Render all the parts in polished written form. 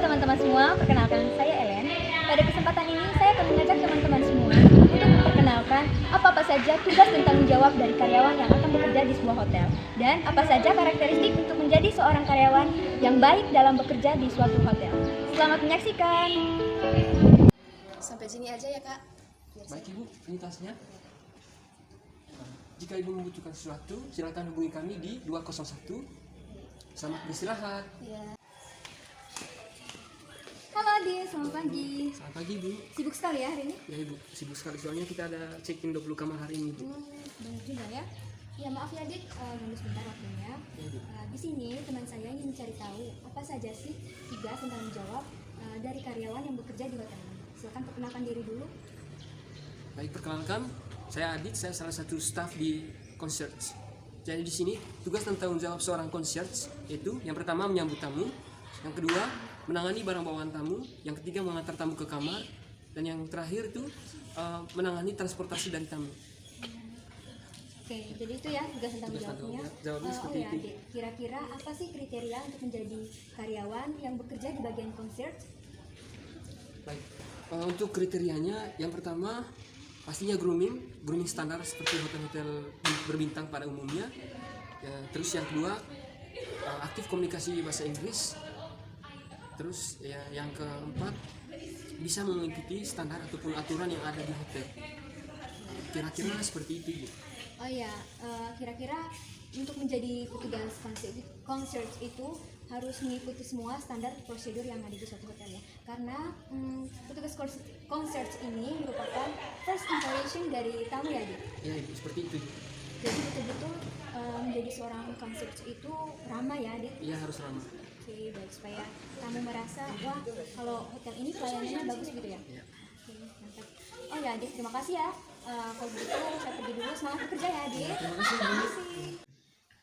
teman-teman semua, perkenalkan saya Ellen. Pada kesempatan ini saya akan mengajak teman-teman semua untuk memperkenalkan apa-apa saja tugas dan tanggung jawab dari karyawan yang akan bekerja di sebuah hotel dan apa saja karakteristik untuk menjadi seorang karyawan yang baik dalam bekerja di suatu hotel. Selamat menyaksikan. Sampai sini aja ya kak. Baik ibu, ini tasnya. Jika ibu membutuhkan sesuatu, silakan hubungi kami di 201. Selamat beristirahat. Ya. Halo Adi, selamat pagi. Selamat pagi ibu. Sibuk sekali ya hari ini? Ya ibu, sibuk sekali soalnya kita ada check-in 20 kamar hari ini ibu. Benar juga ya. Ya maaf ya Dik, ganggu sebentar waktunya. Ya, ibu. Di sini teman saya ingin mencari tahu apa saja sih tugas dan tanggung jawab dari karyawan yang bekerja di hotel ini. Silakan perkenalkan diri dulu. Baik, perkenalkan, saya Adit, saya salah satu staff di concierge. Jadi di sini tugas dan tanggung jawab seorang concierge yaitu yang pertama menyambut tamu, yang kedua menangani barang bawaan tamu, yang ketiga mengantar tamu ke kamar, dan yang terakhir itu menangani transportasi dari tamu. Oke, jadi itu ya tugas dan tanggung Tugas dan jawabnya. jawabnya seperti itu. Adik, kira-kira apa sih kriteria untuk menjadi karyawan yang bekerja di bagian concierge? Baik, untuk kriterianya yang pertama pastinya grooming standar seperti hotel-hotel berbintang pada umumnya. Ya, terus yang kedua aktif komunikasi bahasa Inggris. Terus ya, yang keempat bisa mengikuti standar ataupun aturan yang ada di hotel. Kira-kira seperti itu Bu. Oh ya, kira-kira untuk menjadi petugas concierge itu harus mengikuti semua standar prosedur yang ada di suatu hotel ya. Karena petugas concierge ini merupakan first impression dari tamu ya, Dik. Ya Ibu, seperti itu Bu. Jadi betul-betul menjadi seorang concierge itu ramah ya, Dik. Iya, harus ramah. Oke, baik, supaya kamu merasa wah kalau hotel ini pelayanannya bagus gitu ya. Ya. Oke, mantap. Oh ya, Dik, terima kasih ya. Kalau begitu saya pergi dulu, semangat bekerja ya, Dik. Terima kasih Bu. Terima kasih.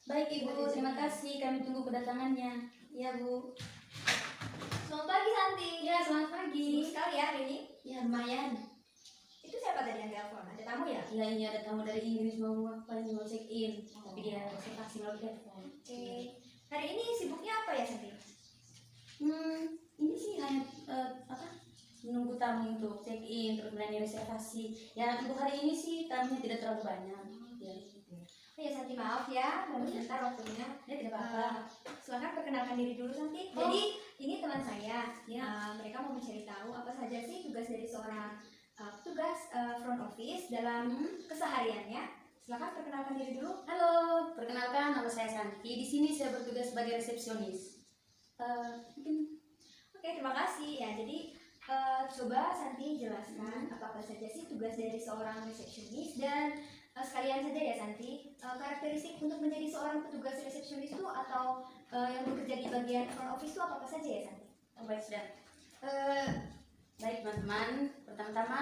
Baik ibu, terima kasih. Kami tunggu kedatangannya. Ya bu. Selamat pagi Santi. Ya selamat pagi. Sibuk sekali ya hari ini. Ya lumayan. Itu siapa tadi yang telepon? Ada tamu ya? Ya ini ada tamu dari Inggris mau mau check in. Tapi dia reservasi melalui telepon. Oke. Hari ini sibuknya apa ya Santi? Ini sih hanya menunggu tamu untuk check in terus melayani reservasi. Ya untuk hari ini sih tamunya tidak terlalu banyak. Ya gitu. Oh ya Santi, maaf ya, baru sebentar waktunya. Ya tidak apa-apa. Silakan perkenalkan diri dulu Santi. Oh. Jadi ini teman saya. Ya. Mereka mau mencari tahu apa saja sih tugas dari seorang petugas front office dalam kesehariannya. Silakan perkenalkan diri dulu. Halo, perkenalkan nama saya Santi. Di sini saya bertugas sebagai resepsionis. Mungkin Oke, terima kasih ya. Jadi coba Santi jelaskan apa saja sih tugas dari seorang resepsionis dan sekalian saja ya Santi, karakteristik untuk menjadi seorang petugas resepsionis itu atau yang bekerja di bagian front office itu apa saja ya Santi? oh, baik sudah. Baik teman-teman, pertama-tama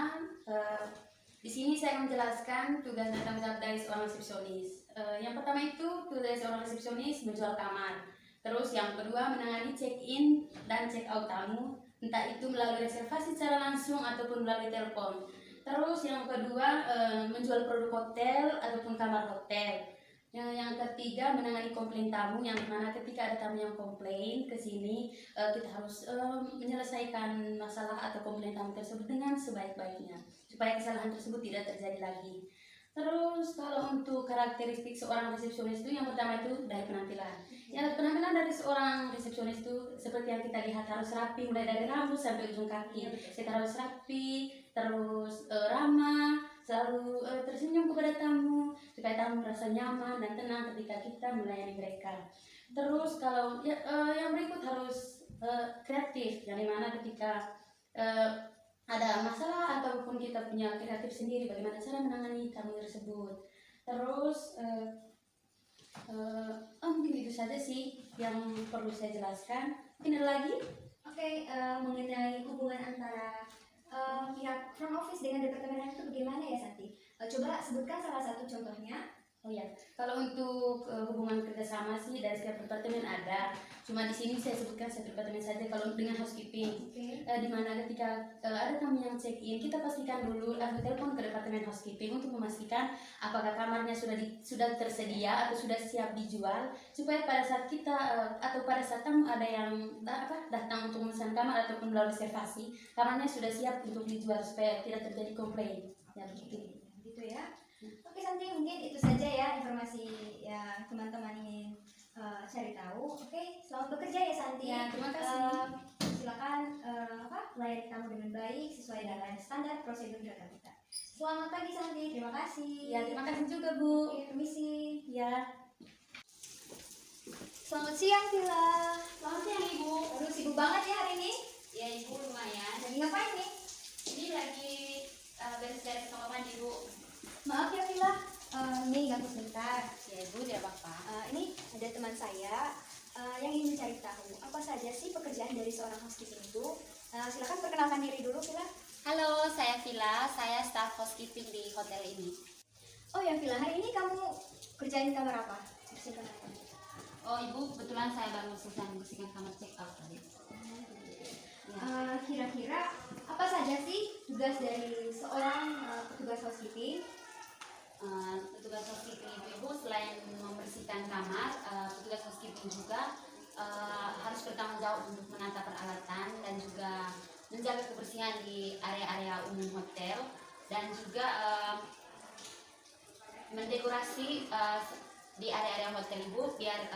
di sini saya menjelaskan tugas dan tanggung jawab dari seorang resepsionis. Yang pertama itu tugas dari seorang resepsionis menjual kamar. Terus yang kedua menangani check-in dan check-out tamu, entah itu melalui reservasi secara langsung ataupun melalui telepon. Terus yang kedua menjual produk hotel ataupun kamar hotel. Yang ketiga menangani komplain tamu, yang mana ketika ada tamu yang komplain ke sini kita harus menyelesaikan masalah atau komplain tamu tersebut dengan sebaik-baiknya supaya kesalahan tersebut tidak terjadi lagi. Terus kalau untuk karakteristik seorang resepsionis itu yang pertama itu dari penampilan. Ya, penampilan dari seorang resepsionis itu seperti yang kita lihat harus rapi mulai dari rambut sampai ujung kaki. Kita harus rapi, terus ramah, selalu tersenyum kepada tamu supaya tamu merasa nyaman dan tenang ketika kita melayani mereka. Terus kalau yang berikut harus kreatif, yang dimana ketika ada masalah ataupun kita punya kreatif sendiri bagaimana cara menangani tamu tersebut. Terus mungkin itu saja sih yang perlu saya jelaskan. Mungkin ada lagi? Oke, mengenai hubungan antara pihak front office dengan departemen itu bagaimana ya Santi? Coba sebutkan salah satu contohnya. Oh ya, kalau untuk hubungan kerjasama sih dari setiap departemen ada. Cuma di sini saya sebutkan satu departemen saja. Kalau dengan housekeeping, Oke. di mana ketika ada tamu yang check in, kita pastikan dulu atau telepon ke departemen housekeeping untuk memastikan apakah kamarnya sudah tersedia atau sudah siap dijual, supaya pada saat kita atau pada saat tamu ada yang datang untuk memesan kamar ataupun melalui reservasi, kamarnya sudah siap untuk dijual supaya tidak terjadi komplain. Ya begitu. Gitu ya. Oke Santi, mungkin itu saja ya informasi yang teman-teman ingin cari tahu. Oke, selamat bekerja ya Santi. Ya, terima kasih. Silakan melayani tamu dengan baik sesuai dengan standar prosedur Jakarta kita. Selamat pagi Santi, terima kasih. Ya, terima kasih juga Bu. Oke, permisi. Ya. Selamat siang Vila. Selamat siang Ibu. Aduh, sibuk banget ya hari ini. Ya Ibu lumayan. Lagi ngapain nih? Ini lagi beres-beres kamar mandi Bu. Maaf ya Vila, ini ganggu sebentar. Ya Ibu tidak apa-apa. Ini ada teman saya yang ingin mencari tahu apa saja sih pekerjaan dari seorang housekeeping itu. Silakan perkenalkan diri dulu Vila. Halo, saya Vila. Saya staff housekeeping di hotel ini. Oh ya Vila, hari ini kamu kerjain kamar apa? Bersihkan apa? Oh Ibu, kebetulan saya baru selesai membersihkan kamar check out tadi. Ya. Kira-kira apa saja sih tugas dari seorang petugas housekeeping? Petugas housekeeping itu Ibu selain membersihkan kamar, petugas housekeeping juga harus bertanggung jawab untuk menata peralatan dan juga menjaga kebersihan di area-area umum hotel dan juga mendekorasi di area-area hotel Ibu biar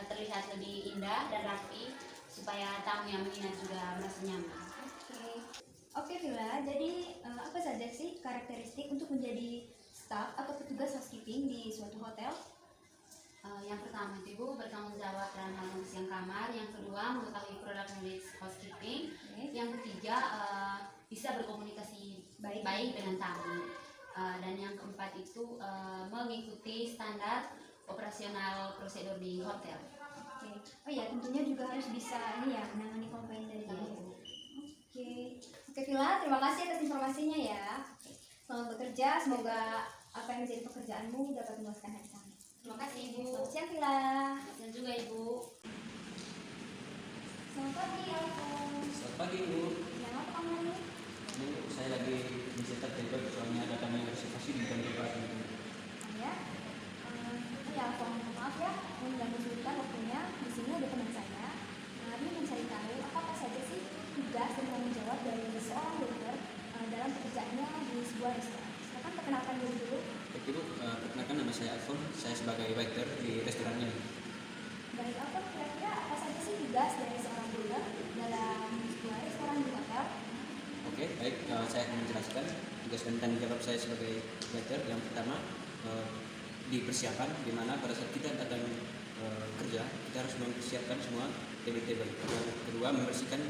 terlihat lebih indah dan rapi supaya tamu yang menginap juga merasa nyaman. Oke Vila, jadi apa saja sih karakteristik untuk menjadi staff atau petugas housekeeping di suatu hotel? Yang pertama itu Ibu bertanggung jawab dalam hal membersihkan kamar, yang kedua mengetahui produk knowledge housekeeping, yang ketiga bisa berkomunikasi baik dengan tamu, dan yang keempat itu mengikuti standar operasional prosedur di hotel. Oke. Oh ya, tentunya juga harus bisa ini ya menangani komplain dari tamu. Oke Vila, terima kasih atas informasinya ya. Selamat bekerja, semoga apa yang menjadi pekerjaanmu dapat memuaskan hati kami. Terima kasih Ibu. Selamat siang Vila. Dan juga Ibu. Selamat pagi Alfons. Selamat pagi Bu. Yang apa kamu hari ini? Ini saya lagi mencetak table soalnya ada tamu yang reservasi di tempat ini. Ya. Ya Alfons, maaf ya mengganggu sebentar waktunya. Di sini ada teman saya. Ini mencari tahu apa saja sih tugas dan tanggung jawab dari seorang waiter dalam pekerjaannya di sebuah restoran. Silakan perkenalkan diri dulu. Baik Bu, perkenalkan nama saya Alfon. Saya sebagai waiter di restoran ini. Baik Alfons, kira-kira apa saja sih tugas dari seorang waiter dalam sebuah restoran di hotel? Oke, baik. Saya akan menjelaskan tugas dan tanggung jawab saya sebagai waiter. Yang pertama di persiapan, di mana pada saat kita datang kerja, kita harus mempersiapkan semua table-table. Yang kedua membersihkan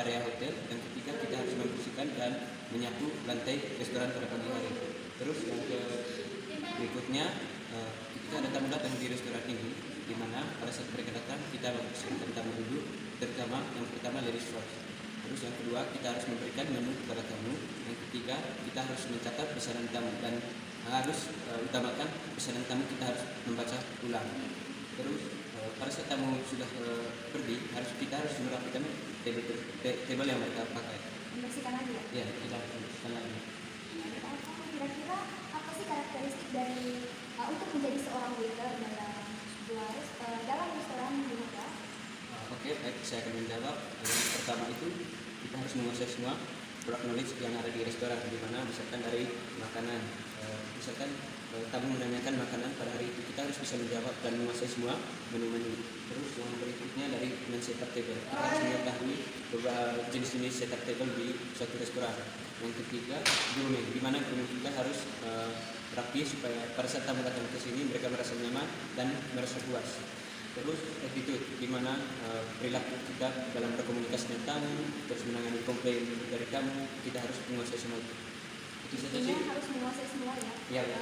area hotel. Yang ketiga kita harus membersihkan dan menyapu lantai restoran pada pagi hari. Terus yang berikutnya kita ada tamu datang di restoran ini, di mana pada saat mereka datang kita mempersiapkan tamu dulu, terutama yang pertama ladies first. Terus yang kedua kita harus memberikan menu kepada tamu. Yang ketiga kita harus mencatat pesanan tamu dan harus utamakan pesanan tamu kita harus membaca ulang. Terus pada saat tamu sudah pergi kita harus merapikan table yang mereka pakai. Membersihkan lagi ya? Ya, kita harus membersihkan lagi. Kira-kira apa sih karakteristik dari untuk menjadi seorang waiter dalam restoran di hotel? Oke, baik, saya akan menjawab. Yang pertama itu kita harus menguasai semua produk knowledge yang ada di restoran, di mana misalkan dari makanan, misalkan tamu menanyakan makanan pada hari itu kita harus bisa menjawab dan menguasai semua menu-menu. Terus yang berikutnya dari men-setup table, kita harus mengetahui beberapa jenis-jenis setup table di suatu restoran. Yang ketiga grooming, di mana grooming kita harus rapi supaya pada saat tamu datang ke sini mereka merasa nyaman dan merasa puas. Terus attitude, di mana perilaku kita dalam berkomunikasi dengan tamu, terus menangani komplain dari tamu, kita harus menguasai semua itu. Itu saja sih. Intinya harus menguasai semua ya. Ya, ya.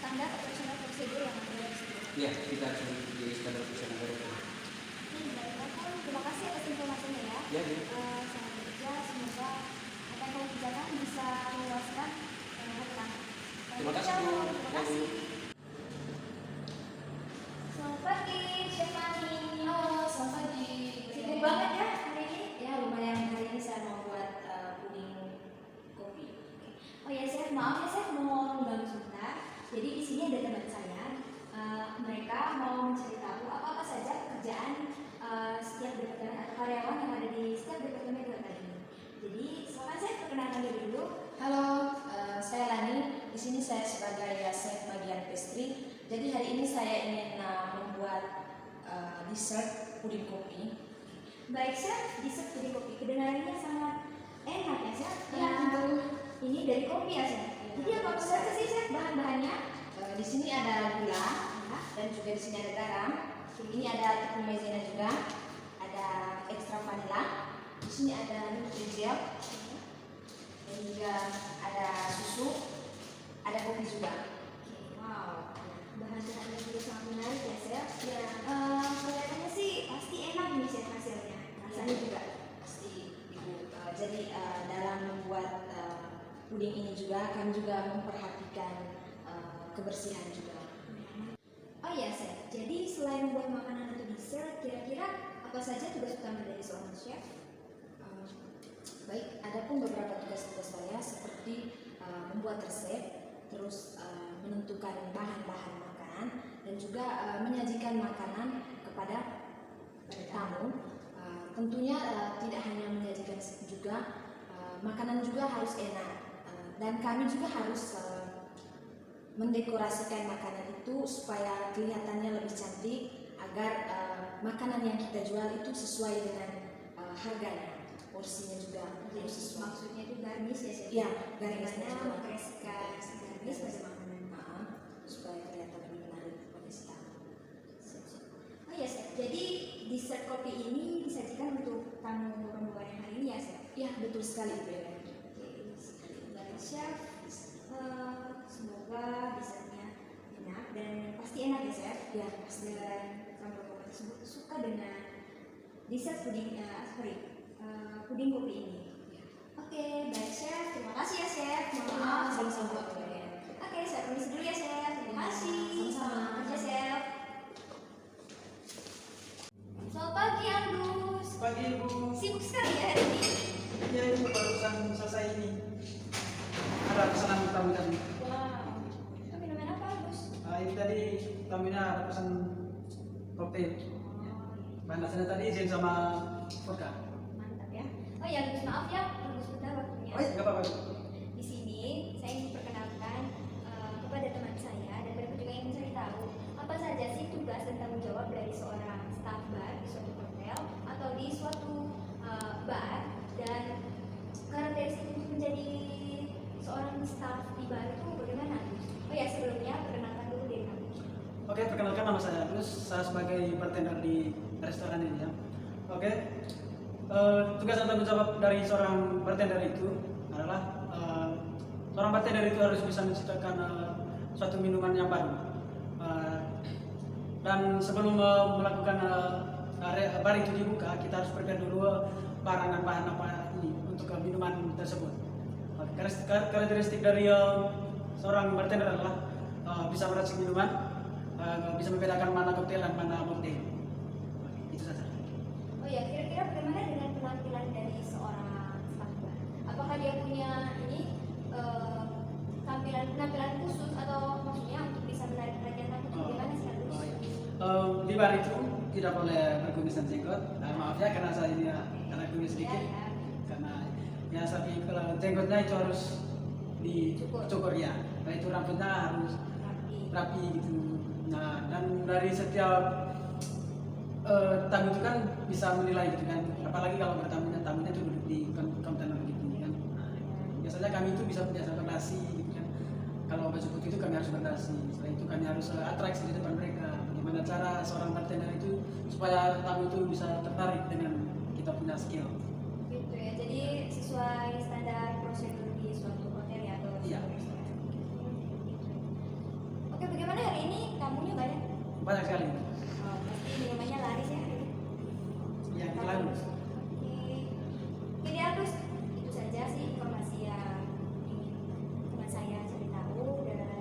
Standar operasional prosedur yang ada di situ. Iya, kita harus mengikuti standar operasional dari itu. Terima kasih atas informasinya ya. Ya, ya. Selamat bekerja, semoga apa yang kamu kerjakan bisa meluaskan hati kami. Terima kasih Bu. Terima kasih. Selamat pagi, Chef Fani. Halo, selamat pagi. Sibuk banget ya hari ini? Ya, lumayan hari ini saya mau buat puding kopi. Oh ya Chef, maaf ya Chef mau ganggu sebentar. Jadi di sini ada teman saya. Mereka mau mencari tahu apa saja pekerjaan setiap departemen atau karyawan yang ada di setiap departemen di hotel ini. Jadi silakan Chef perkenalkan diri dulu. Halo, saya Lani. Di sini saya sebagai chef bagian pastry. Jadi hari ini saya ingin membuat dessert puding kopi. Baik Chef, dessert puding kopi kedengarannya sangat enak ya Chef. Ya, Ini dari kopi ya Chef. Jadi apa saja sih Chef bahan-bahannya? Di sini ada gula dan juga di sini ada garam. Ini ada tepung maizena juga, ada ekstra vanila. Di sini ada Nutri-Gel dan juga ada susu, ada kopi juga. Wow, bahan-bahannya juga sangat menarik ya Chef. Ya, kelihatannya sih pasti enak nih Chef hasilnya. Rasanya juga. Pasti Ibu. Jadi dalam membuat puding ini juga kami juga memperhatikan kebersihan juga. Oh iya Chef, jadi selain membuat makanan atau dessert, kira-kira apa saja tugas utama dari seorang chef? Baik, ada pun beberapa tugas-tugas saya seperti membuat resep, terus menentukan bahan-bahan makanan, dan juga menyajikan makanan kepada tamu. Tentunya tidak hanya menyajikan juga, makanan juga harus enak, dan kami juga harus mendekorasikan makanan itu supaya kelihatannya lebih cantik agar makanan yang kita jual itu sesuai dengan harganya, porsinya juga harus sesuai. Maksudnya itu garnish ya Chef? Ya, garnishnya Karena juga. mempreskan garnish pada makanan. Supaya kelihatan lebih menarik pada si tamu. Oh iya Chef, jadi dessert kopi ini disajikan untuk tamu rombongan yang hari ini ya Chef? Ya, betul sekali Bu Ellen. Oke, baik Chef. Semoga dessertnya enak dan pasti enak ya Chef. Ya, pasti. Dan tamu rombongan tersebut suka dengan dessert puding kopi ini. Oke, baik Chef. Terima kasih ya Chef. Mohon maaf Sama-sama. Oke, saya permisi dulu ya Chef. Terima kasih. Sama-sama. Selamat kerja Chef. Selamat pagi Andus. Pagi Ibu. Sibuk sekali ya hari ini. Ya Ibu barusan selesai ini. Ada pesanan tamu tadi. Wow. Itu minuman apa Andus? Ini tadi tamunya ada pesan koktail. Bahan dasarnya tadi izin sama vodka. Mantap ya. Oh ya, Andus maaf ya, tunggu sebentar waktunya. Oh iya, nggak apa-apa. Di sini saya ingin perkenalkan kepada teman saya dan mereka juga ingin mencari tahu apa saja sih tugas dan tanggung jawab dari seorang staff bar di suatu hotel atau di suatu bar, dan karakteristik untuk menjadi seorang staff di bar itu bagaimana? Oh ya, sebelumnya perkenalkan dulu diri kamu. Oke, perkenalkan nama saya Agus. Saya sebagai bartender di restoran ini ya. Oke. Tugas dan tanggung jawab dari seorang bartender itu adalah seorang bartender itu harus bisa menciptakan suatu minuman yang baru. Dan sebelum melakukan bar itu dibuka, kita harus prepare dulu bahan apa ini untuk minuman tersebut. Karakteristik dari seorang bartender adalah bisa meracik minuman, bisa membedakan mana koktail dan mana mocktail. Itu saja. Oh ya, kira-kira bagaimana dengan penampilan dari seorang staff bar? Apakah dia punya penampilan khusus atau maksudnya untuk bisa menarik perhatian tamu? Bagaimana sih Andus? Oh, iya. Di bar itu tidak boleh berkumis dan jenggot. Maaf ya karena saya ini karena kumis sedikit. Ya. Karena ya tapi kalau jenggotnya itu harus dicukur ya. Nah itu rambutnya harus rapi gitu. Nah dan dari setiap tamu itu kan bisa menilai gitu kan. Apalagi kalau tamunya itu duduk di kontainer gitu kan. Nah, biasanya kami itu bisa berdasi gitu kan. Kalau baju putih itu kami harus berdasi. Setelah itu kami harus atraksi di depan mereka. Bagaimana cara seorang bartender itu supaya tamu itu bisa tertarik dengan kita punya skill. Gitu ya, jadi sesuai standar prosedur di suatu hotel ya atau Iya. suatu restoran. Oke, bagaimana hari ini tamunya banyak? Banyak sekali. Oh, pasti minumannya laris ya hari ini. Ya kita lalu. Oke, jadi Agus, itu saja sih informasi yang ingin teman saya cari tahu, dan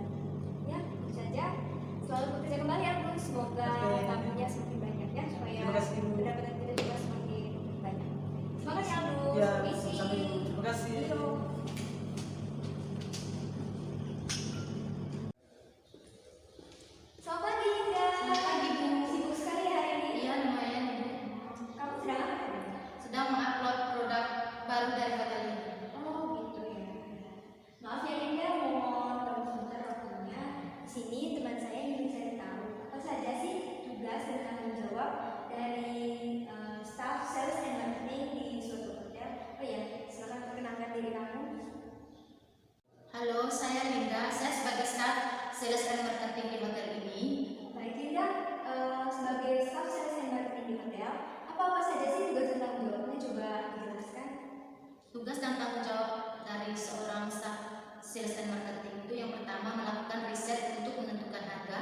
tugas dan tanggung jawab dari seorang staff sales and marketing itu yang pertama melakukan riset untuk menentukan harga,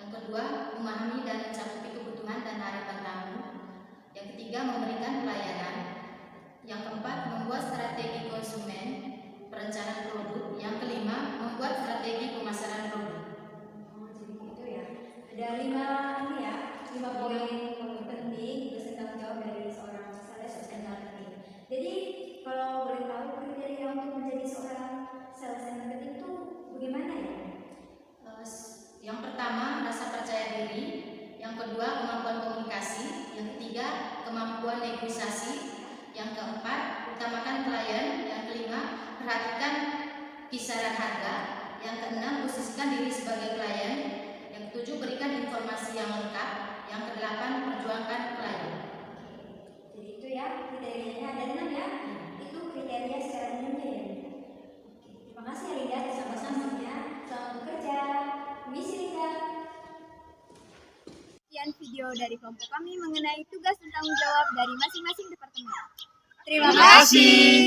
yang kedua memahami dan mencakupi kebutuhan dan harapan tamu, yang ketiga memberikan pelayanan, yang keempat membuat strategi konsumen, perencanaan produk, yang kelima membuat strategi pemasaran produk. Oh, jadi gitu ya. Ada 5 poin penting tugas dan tanggung jawab dari seorang sales and marketing. Jadi kalau boleh tahu kriteria untuk menjadi seorang sales and marketing itu bagaimana ya? Yang pertama rasa percaya diri, yang kedua kemampuan komunikasi, yang ketiga kemampuan negosiasi, yang keempat utamakan klien, yang kelima perhatikan kisaran harga, yang keenam posisikan diri sebagai klien, yang ketujuh berikan informasi yang lengkap, yang kedelapan perjuangkan klien. Jadi itu ya kriterianya ada 6 ya. Itu kriteria secara umumnya ya. Oke, terima kasih ya Linda atas informasinya. Selamat bekerja. Misi Linda. Sekian video dari kelompok kami mengenai tugas dan tanggung jawab dari masing-masing departemen. Terima kasih.